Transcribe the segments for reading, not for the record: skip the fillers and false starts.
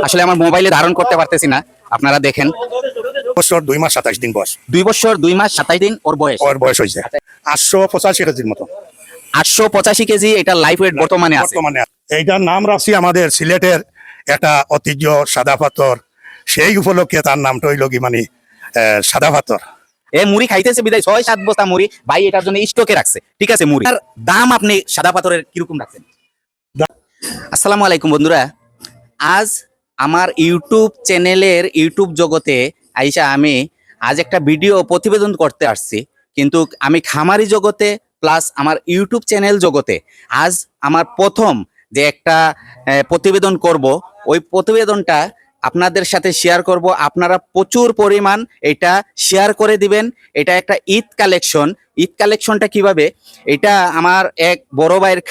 আসলে আমার মোবাইলে ধারণ করতে পারতেছি না, আপনারা দেখেন। বছর 2 মাস 27 দিন বয়স। 2 বছর 2 মাস 27 দিন ওর বয়স হয়েছে 885 কেজির মতো। 885 কেজি এটা লাইফ ওয়েট বর্তমানে আছে। এইটার নাম রাখছি আমাদের সিলেটের একটা ঐতিহ্য সাদা পাথর, সেই উপলক্ষে তার নামটা হইল কি মানে সাদা পাথর। এ মুড়ি খাইতেছে বিদায় 6-7 বস্তা মুড়ি ভাই এটার জন্য স্টকে রাখছে, ঠিক আছে। মুড়ি দাম আপনি সাদা পাথরের কিরকম রাখছেন? আসসালামু আলাইকুম বন্ধুরা, আজ আমার ইউটিউব চ্যানেলের ইউটিউব জগতে আইসা আমি আজ একটা ভিডিও প্রতিবেদন করতে আসছি, কিন্তু আমি খামারি জগতে প্লাস আমার ইউটিউব চ্যানেল জগতে আজ আমার প্রথম যে একটা প্রতিবেদন করব, ওই প্রতিবেদনটা আপনাদের সাথে শেয়ার করব। আপনারা প্রচুর পরিমাণ এটা শেয়ার করে দিবেন। এটা একটা ঈদ কালেকশন। ঈদ কালেকশনটা কিভাবে, এটা আমার এক বড় ভাইয়ের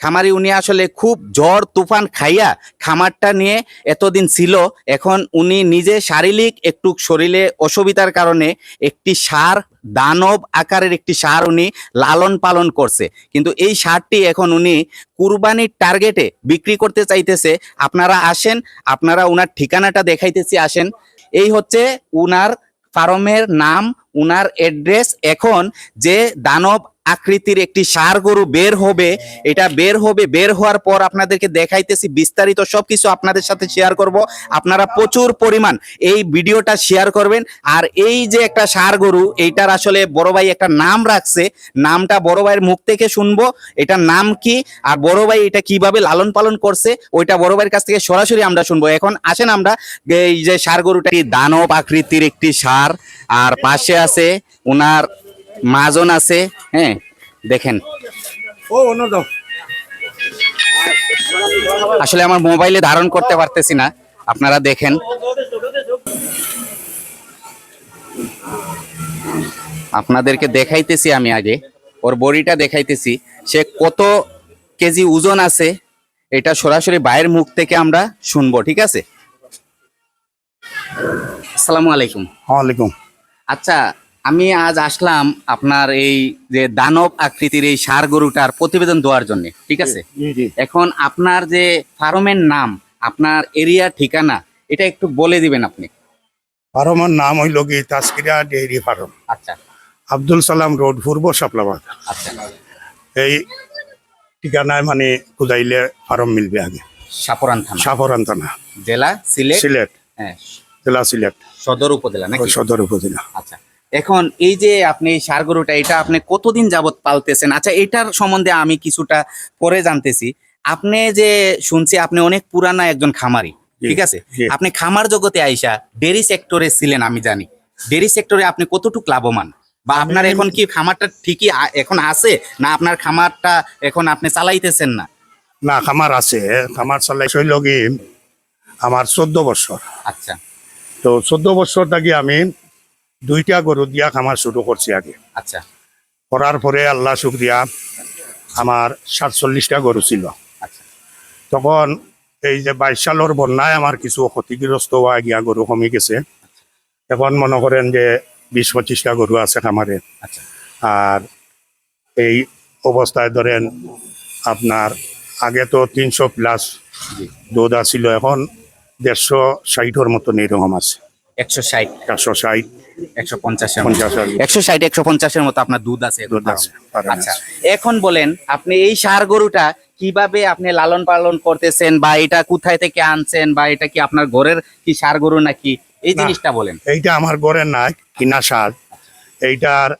খামারি উনি আসলে খুব ঝড় তুফান খাইয়া খামারটা নিয়ে এতদিন ছিল। এখন উনি নিজে শারীরিক একটু শরীরে অসুবিধার কারণে একটি ষাঁড়, দানব আকারের একটি ষাঁড় উনি লালন পালন করছে, কিন্তু এই ষাঁড়টি এখন উনি কুরবানির টার্গেটে বিক্রি করতে চাইতেছে। আপনারা আসেন, আপনারা উনার ঠিকানাটা দেখাইতেছি, আসেন। এই হচ্ছে উনার ফার্মের নাম, উনার অ্যাড্রেস। এখন যে দানব আকৃতির একটি ষাঁড় গরু বের হবে, এটা বের হওয়ার পর আপনাদেরকে দেখাইতেছি বিস্তারিত সবকিছু আপনাদের সাথে শেয়ার করব। আপনারা প্রচুর পরিমাণ এই ভিডিওটা শেয়ার করবেন। আর এই যে একটা ষাঁড় গরু, এইটার আসলে বড় ভাই একটা নাম রাখছে, নামটা বড় ভাইয়ের মুখ থেকে শুনবো এটার নাম কি, আর বড় ভাই এটা কিভাবে লালন পালন করছে ওইটা বড় ভাইয়ের কাছ থেকে সরাসরি আমরা শুনবো। এখন আসেন আমরা এই যে ষাঁড় গরুটা দানব আকৃতির একটি ষাঁড়, আর পাশে আছে উনার মাজন আছে, হ্যাঁ দেখেন। আসলে আমার মোবাইলে ধারণ করতে পারতেছি না, আপনারা দেখেন। আপনাদেরকে দেখাইতেছি আমি আগে ওর বডিটা দেখাইতেছি, সে কত কেজি ওজন আছে এটা সরাসরি ভাইয়ের মুখ থেকে আমরা শুনবো, ঠিক আছে। আসসালামু আলাইকুম। ওয়ালাইকুম। আচ্ছা, আমি আজ আসলাম আপনার এই যে দানব আকৃতির এই ষাঁড় গরুটার প্রতিবেদন দেওয়ার জন্য, ঠিক আছে। এখন আপনার যে ফার্মের নাম, আপনার এরিয়া ঠিকানা এটা একটু বলে দিবেন আপনি। ফার্মের নাম হইল কি তাস্কিরা ডেইরি ফার্ম। আচ্ছা। আব্দুল সালাম রোড, পূর্ব শাপলাবাদ। আচ্ছা। এই ঠিকানায় মানে খুঁজাইলে ফার্ম মিলবে আগে। সাপরান থানা, জেলা সিলেট। হ্যাঁ, জেলা সিলেট, সদর উপজেলা নাকি? সদর উপজেলা। আচ্ছা, এখন এই যে আপনি ষাঁড় গরুটা এটা আপনি কতদিন যাবত পালতেছেন? আচ্ছা, এটার সম্বন্ধে আমি কিছুটা পরে জানতেছি। আপনি যে শুনছি আপনি অনেক পুরানা একজন খামারি, ঠিক আছে। আপনি খামার জগতে আইসা ডেরি সেক্টরে ছিলেন, আমি জানি। ডেরি সেক্টরে আপনি কতটুকু লাভবান, বা আপনার এখন কি খামারটা ঠিকই এখন আছে, না আপনার খামারটা এখন আপনি চালাইতেছেন না? না, খামার আছে, খামার চালাই হইল কি আমার 14 বছর। আচ্ছা। তো 14 বছর থেকে আমি 2টা গরু দিয়া খামার শুরু করছি আগে। আচ্ছা। করার পরে আল্লাহ শুকরিয়া আমার 47টা গরু ছিল। আচ্ছা। তখন এই যে 22 সালের বন্যায় আমার কিছু ক্ষতিগ্রস্ত হওয়া গিয়া গরু কমে গেছে। এখন মনে করেন যে 20-25টা গরু আছে খামারে। আচ্ছা। আর এই অবস্থায় ধরেন আপনার আগে তো 300 প্লাস দুধ আসছিল, এখন 160-160-এর মতন এরকম আছে। 160, 160, 150 150-150-এর মতো আপনার দুধ আছে। আচ্ছা, এখন বলেন আপনি এই ষাঁড় গরুটা কিভাবে আপনি লালন পালন করতেছেন, বা এটা কোথায় থেকে আনছেন, বা এটা কি আপনার ঘরের কি ষাঁড় গরু নাকি, এই জিনিসটা বলেন। এইটা আমার ঘরের না, কিনা ষাঁড়। এইটার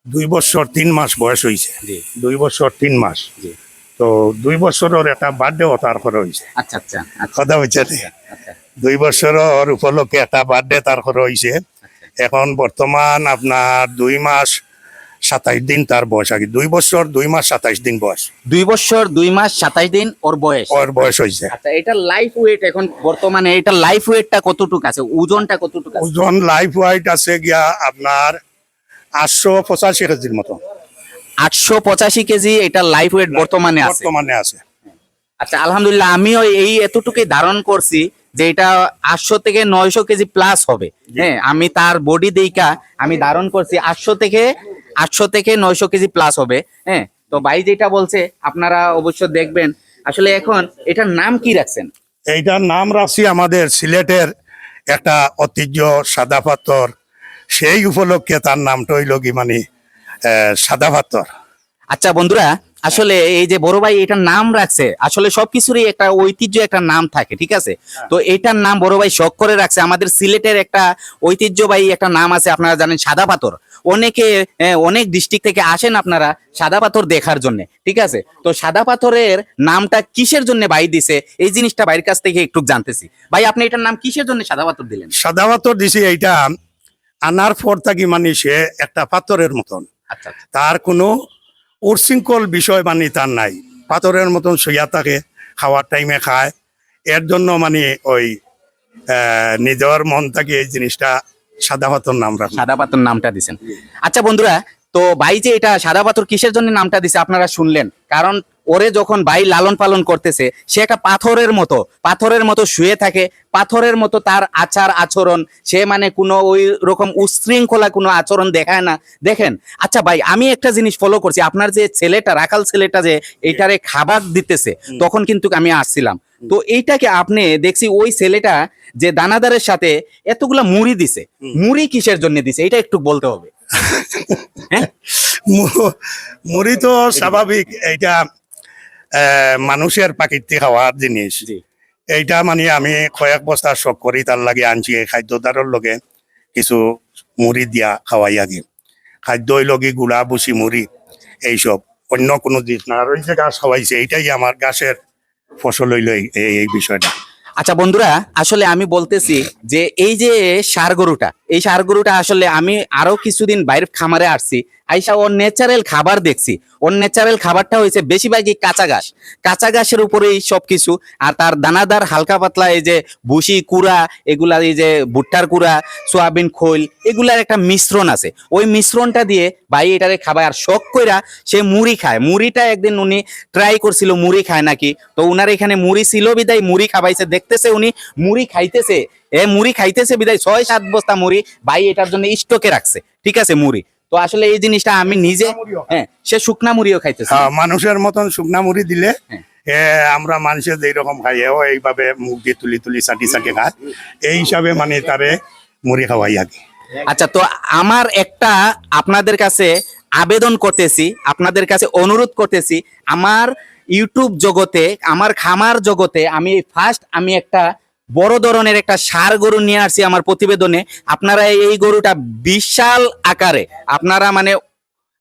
2 বছর 3 মাস বয়স হয়েছে। 2 বছর 3 মাস। তো 2 বছরের একটা বার্থডে তার করে হয়েছে। আচ্ছা আচ্ছা, কথা হয়েছে। 2 বছরের উপলক্ষে একটা বার্থডে তার করে হয়েছে। এখন বর্তমান আপনার 2 মাস 27 দিন তার বয়স। আগে 2 বছর 2 মাস 27 দিন বয়স। 2 বছর 2 মাস 27 দিন ওর বয়স হয়েছে। আচ্ছা, এটা লাইফ ওয়েট এখন বর্তমানে এটা লাইফ ওয়েটটা কতটুকু আছে, ওজনটা কতটুকু আছে? ওজন লাইফ ওয়েট আছে গিয়া আপনার 885 কেজির মতো। 885 কেজি এটা লাইফ ওয়েট বর্তমানে আছে। আচ্ছা, আলহামদুলিল্লাহ, আমিও এই এতটুকুই ধারণ করছি যে এটা 800 থেকে 900 কেজি প্লাস হবে। হ্যাঁ, আমি তার বডি দেইকা আমি ধারণ করছি 800 থেকে 900 কেজি প্লাস হবে। হ্যাঁ, তো ভাই যেটা বলছে আপনারা অবশ্য দেখবেন। আসলে এখন এটার নাম কি রাখছেন? এইটার নাম রাখছি আমাদের সিলেটের একটা ঐতিহ্য সাদা পাথর, সেই উপলক্ষে তার নামটা হইল কি মানে সাদা পাথর। আচ্ছা বন্ধুরা, আসলে এই যে বড় ভাই এটার নাম রাখছে, আসলে সবকিছুরই একটা ঐতিহ্য, একটা নাম থাকে, ঠিক আছে? তো এটার নাম বড় ভাই শখ করে রাখছে। আমাদের সিলেটের একটা ঐতিহ্যবাহী একটা নাম আছে, আপনারা জানেন সাদা পাথর। অনেকে অনেক ডিস্ট্রিক্ট থেকে আসেন আপনারা সাদা পাথর দেখার জন্য, ঠিক আছে? তো সাদা পাথরের নামটা কিসের জন্য ভাই দিছে, এই জিনিসটা ভাইয়ের কাছ থেকে একটু জানতেছি। ভাই আপনি এটার নাম কিসের জন্য সাদা পাথর দিলেন? সাদা পাথর দিছি এইটা আনার পর থাকি মানে সে একটা পাথরের মতন, আচ্ছা আচ্ছা। তার কোনো উশৃঙ্খল বিষয় মানে তার নাই, পাথরের মতন শুইয়া থাকে, খাওয়ার টাইমে খায়। এর জন্য মানে ওই নিজের মন থেকে এই জিনিসটা সাদা পাথর নাম রাখা। সাদা পাথর নামটা দিছেন। আচ্ছা বন্ধুরা, তো ভাই যে এটা সাদা পাথর কিসের জন্য নামটা দিছে আপনারা শুনলেন। কারণ ওরে যখন ভাই লালন পালন করতেছে, সে একটা পাথরের মতো শুয়ে থাকে, পাথরের মতো তার আচার আচরণ, সে মানে কোনো ওই রকম উশৃঙ্খলা কোনো আচরণ দেখায় না, দেখেন। আচ্ছা ভাই, আমি একটা জিনিস ফলো করছি, আপনার যে ছেলেটা, রাখাল ছেলেটা যে এইটারে খাবার দিতেছে, তখন কিন্তু আমি আসছিলাম। তো এইটাকে আপনি দেখছি ওই ছেলেটা যে দানাদারের সাথে এতগুলা মুড়ি দিছে, মুড়ি কিসের জন্য দিছে এটা একটু বলতে হবে। হ্যাঁ, মুড়ি তো স্বাভাবিক, এইটা মানুষের প্রাকৃতিক খাওয়ার জিনিস। জি। এইটা মানে আমি কয়েক বস্তা শখ করি, তার লাগে আনছি খাদ্যদারের লগে কিছু মুড়ি দিয়া খাওয়াই আগে। খাদ্য লগে গুড়া বুসি মুড়ি এইসব, অন্য কোনো জিনিস না। আর ওই যে গাছ খাওয়াইছে, এইটাই আমার গাছের ফসল হইল এই বিষয়টা। আচ্ছা বন্ধুরা, আসলে আমি বলতেছি যে এই যে ষাঁড় গরুটা, এই ষাঁড় গরুটা আসলে আমি আরো কিছুদিন বাইরের খামারে আসছি, আইসা ওর ন্যাচারাল খাবার দেখছি। ওর ন্যাচারাল খাবারটা হয়েছে বেশিরভাগই কাঁচা ঘাসের উপরেই সবকিছু। আর তার দানাদার হালকা পাতলা এই যে ভুসি কুড়া, এগুলা এই যে ভুট্টার কুড়া, সোয়াবিন খোল, এগুলার একটা মিশ্রণ আছে। ওই মিশ্রণটা দিয়ে ভাই এটারে খাবায়। আর শখ কইরা সে মুড়ি খায়। মুড়িটা একদিন উনি ট্রাই করছিল, মুড়ি খায় নাকি। তো উনার এখানে মুড়ি ছিল বিদায় মুড়ি খাবাইছে, দেখতেছে উনি মুড়ি খাইতেছে, মুড়ি খাইতেছে বিদায় 6-7 বস্তা মুড়ি ভাই এটার জন্য স্টকে রাখছে, ঠিক আছে, মুড়ি। তো আসলে এই জিনিসটা আমি নিজে, হ্যাঁ, সে শুকনা মুড়িও খাইতেছে। মানুষের মতন শুকনা মুড়ি দিলে হ্যাঁ। আমরা মানুষের যেরকম খাই, ও এইভাবে মুখ দিয়ে তুলি তুলি চাটি চাটি খায়, এই হিসাবে মানে তারে মুড়ি খাওয়াই আগে। আচ্ছা, তো আমার একটা আপনাদের কাছে আবেদন করতেছি, আপনাদের কাছে অনুরোধ করতেছি, আমার ইউটিউব জগতে, আমার খামার জগতে আমি একটা বড় ধরনের একটা ষাঁড় গরু নিয়ে আসছি আমার প্রতিবেদনে। আপনারা এই গরুটা বিশাল আকারে, আপনারা মানে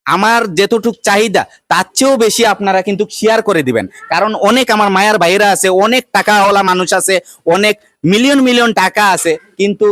আমার যেতটুক চাহিদা তার চেয়েও বেশি আপনারা কিন্তু শেয়ার করে দিবেন। কারণ অনেক আমার মায়ার ভাইরা আছে, অনেক টাকাওয়ালা মানুষ আছে, অনেক মিলিয়ন মিলিয়ন টাকা আছে, কিন্তু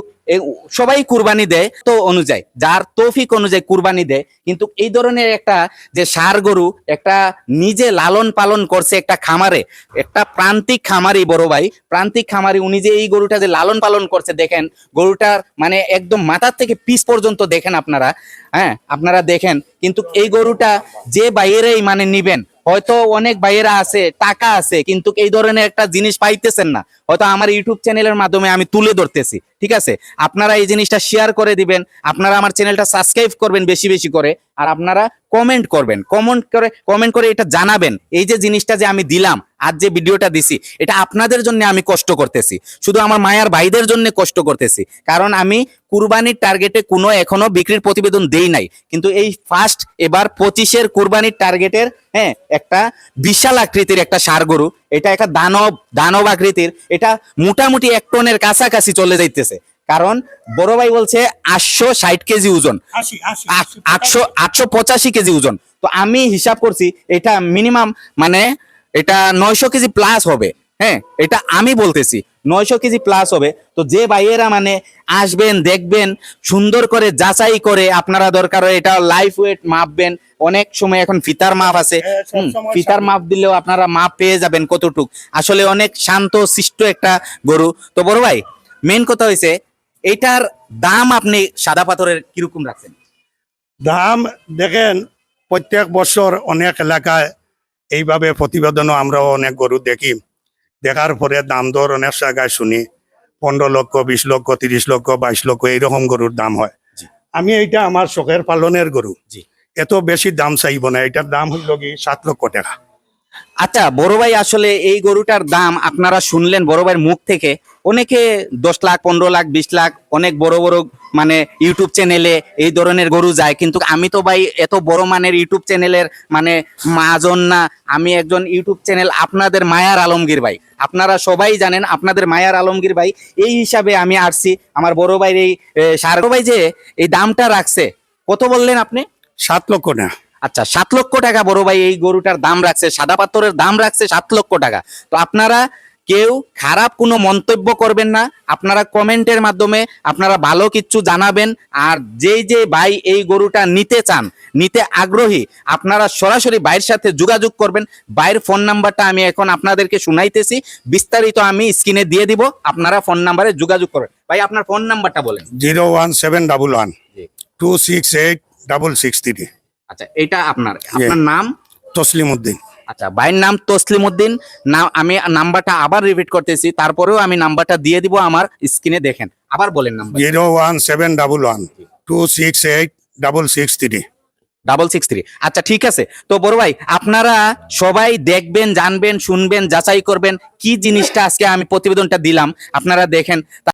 সবাই কুরবানি দেয় তো অনুযায়ী, যার তৌফিক অনুযায়ী কুরবানি দেয়। কিন্তু এই ধরনের একটা যে ষাঁড় গরু একটা নিজে লালন পালন করছে একটা খামারে, একটা প্রান্তিক খামারি, বড় ভাই প্রান্তিক খামারি, উনি যে এই গরুটা যে লালন পালন করছে, দেখেন গরুটার মানে একদম মাথার থেকে পিস পর্যন্ত দেখেন আপনারা, হ্যাঁ আপনারা দেখেন। কিন্তু এই গরুটা যে বাইরেই মানে নিবেন, হয়তো অনেক ভাইয়েরা আছে, টাকা আছে, কিন্তু এই ধরনের একটা জিনিস পাইতেছেন না, হয়তো আমার ইউটিউব চ্যানেলের মাধ্যমে আমি তুলে ধরতেছি, ঠিক আছে? আপনারা এই জিনিসটা শেয়ার করে দিবেন, আপনারা আমার চ্যানেলটা সাবস্ক্রাইব করবেন বেশি বেশি করে, আর আপনারা কমেন্ট করবেন, কমেন্ট করে এটা জানাবেন এই যে জিনিসটা যে আমি দিলাম, আজ যে ভিডিওটা দিছি, এটা আপনাদের জন্য আমি কষ্ট করতেছি, শুধু আমার মায়ার ভাইদের জন্য কষ্ট করতেছি। কারণ আমি কুরবানির টার্গেটে কোনো এখনো বিক্রির প্রতিবেদন দেই নাই, কিন্তু এই ফার্স্ট এবার 25-এর কুরবানির টার্গেটের, হ্যাঁ, একটা বিশাল আকৃতির একটা ষাঁড় গরু, এটা একটা দানব আকৃতির, এটা মোটামুটি 1 টনের কাছাকাছি চলে যাইতেছে। কারণ বড় ভাই বলছে 860 কেজি ওজন, 885 কেজি ওজন। তো আমি হিসাব করছি এটা মিনিমাম মানে এটা 900 কেজি প্লাস হবে, হ্যাঁ, এটা আমি বলতেছি 900 কেজি প্লাস হবে। তো যে ভাইয়েরা মানে আসবেন, দেখবেন, সুন্দর করে যাচাই করে, আপনারা দরকার হয় এটা লাইফ ওয়েট মাপবেন। অনেক সময় এখন ফিতার মাপ আছে, ফিতার মাপ দিলেও আপনারা মাপ পেয়ে যাবেন কতটুক। আসলে অনেক শান্ত শিষ্ট একটা গরু। তো বড় ভাই, মেন কথা হয়েছে এইটার দাম আপনি সাদা পাথরের কিরকম রাখছেন? দাম দেখেন, প্রত্যেক বছর অনেক এলাকায় এইভাবে প্রতিবেদনও আমরাও অনেক গরু দেখি, দেখার পরে দাম দর অনেক জায়গায় শুনি 15 লক্ষ, 20 লক্ষ, 30 লক্ষ, 22 লক্ষ এইরকম গরুর দাম হয়। আমি এইটা আমার শখের পালনের গরু, জি। এত বেশি দাম চাইব না, এটার দাম হইল কি 7 লক্ষ টাকা। আচ্ছা বড় ভাই, আসলে এই গরুটার দাম আপনারা শুনলেন বড় ভাইয়ের মুখ থেকে। অনেকে 10 লাখ, 15 লাখ, 20 লাখ, অনেক বড় বড় মানে ইউটিউব চ্যানেলে এই ধরনের গরু যায়, কিন্তু আমি তো ভাই এত বড় মানের ইউটিউব চ্যানেলের মানে মাজন না। আমি একজন ইউটিউব চ্যানেল আপনাদের মায়ার আলমগীর ভাই, আপনারা সবাই জানেন আপনাদের মায়ার আলমগীর ভাই। এই হিসাবে আমি আসছি আমার বড় ভাইয়ের এই সার ভাই যে এই দামটা রাখছে, কত বললেন আপনি? 7 লক্ষ না। আচ্ছা, 7 লক্ষ টাকা বড় ভাই এই গরুটার দাম রাখছে, সাদা পাথরের দাম রাখছে 7 লক্ষ টাকা। তো আপনারা কেউ খারাপ কোনো মন্তব্য করবেন না, আপনারা কমেন্টের মাধ্যমে আপনারা ভালো কিছু জানাবেন। আর যেই যে ভাই এই গরুটা নিতে চান, নিতে আগ্রহী, আপনারা সরাসরি ভাইয়ের সাথে যোগাযোগ করবেন। ভাইয়ের ফোন নাম্বারটা আমি এখন আপনাদেরকে শুনাইতেছি, বিস্তারিত আমি স্ক্রিনে দিয়ে দিব, আপনারা ফোন নাম্বারে যোগাযোগ করবেন। ভাই আপনার ফোন নাম্বারটা বলেন। 01711 জি। 268 663। আচ্ছা, এটা আপনার নাম? তসলিম উদ্দিন। আচ্ছা, ভাইয়ের নাম তসলিম উদ্দিন। আমি নাম্বারটা আবার রিপিট করতেছি, তারপরেও আমি নাম্বারটা দিয়ে দিব আমার স্ক্রিনে, দেখেন। আবার বলেন নাম্বার। 01711 268 663। 663। আচ্ছা ঠিক আছে। তো বড় ভাই, আপনারা সবাই দেখবেন, জানবেন, শুনবেন, যাচাই করবেন কি জিনিসটা আজকে আমি প্রতিবেদনটা দিলাম, আপনারা দেখেন।